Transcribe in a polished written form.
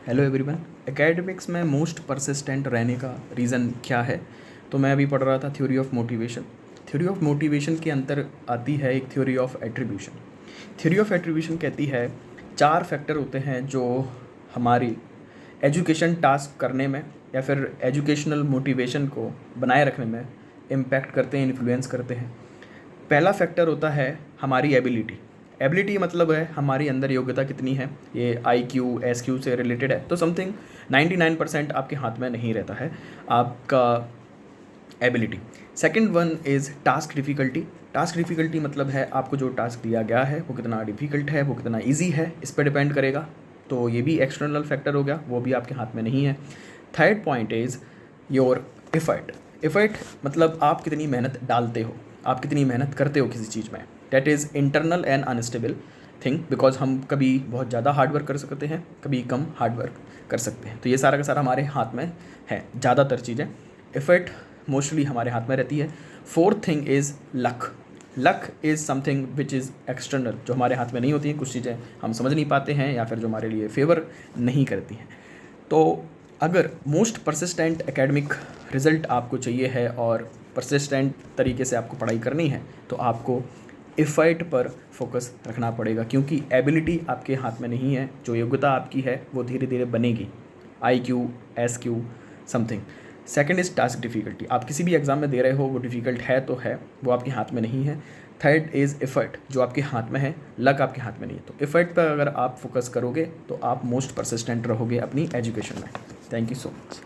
Hello everyone. Academics में most persistent रहने का रीज़न क्या है? तो मैं अभी पढ़ रहा था theory of motivation. Theory of motivation के अंतर आती है एक theory of attribution. Theory of attribution कहती है 4 फैक्टर होते हैं जो हमारी एजुकेशन टास्क करने में या फिर एजुकेशनल मोटिवेशन को बनाए रखने में इम्पैक्ट करते हैं, इन्फ्लुएंस करते हैं। पहला फैक्टर होता है हमारी एबिलिटी। एबिलिटी मतलब है हमारी अंदर योग्यता कितनी है। ये IQ SQ से रिलेटेड है। तो समथिंग 99% आपके हाथ में नहीं रहता है आपका ability. Second one is task difficulty. Task difficulty मतलब है आपको जो टास्क दिया गया है वो कितना डिफ़िकल्ट है, वो कितना ईजी है, इस पर डिपेंड करेगा। तो ये भी एक्सटर्नल फैक्टर हो गया, वो भी आपके हाथ में नहीं है। Third point is your effort. Effort मतलब आप कितनी मेहनत डालते हो, आप कितनी मेहनत करते हो किसी चीज़ में। That is internal and unstable thing, because हम कभी बहुत ज़्यादा हार्ड वर्क कर सकते हैं, कभी कम हार्ड वर्क कर सकते हैं। तो ये सारा का सारा हमारे हाथ में है, ज़्यादातर चीज़ें एफर्ट मोस्टली हमारे हाथ में रहती है। Fourth thing is luck. Luck is something which is external, जो हमारे हाथ में नहीं होती हैं। कुछ चीज़ें हम समझ नहीं पाते हैं या फिर जो हमारे लिए फेवर नहीं करती हैं। तो अगर मोस्ट परसिस्टेंट एकेडमिक रिज़ल्ट आपको चाहिए है और परसिस्टेंट तरीके से आपको पढ़ाई करनी है, तो आपको एफर्ट पर फोकस रखना पड़ेगा, क्योंकि एबिलिटी आपके हाथ में नहीं है। जो योग्यता आपकी है वो धीरे धीरे बनेगी, IQ SQ something. Second is task difficulty. आप किसी भी एग्ज़ाम में दे रहे हो, वो डिफ़िकल्ट है तो है, वो आपके हाथ में नहीं है। थर्ड इज़ एफर्ट, जो आपके हाथ में है, लक आपके हाथ में नहीं है। तो एफर्ट पर अगर आप फोकस करोगे तो आप मोस्ट परसिस्टेंट रहोगे अपनी एजुकेशन में। Thank you so much.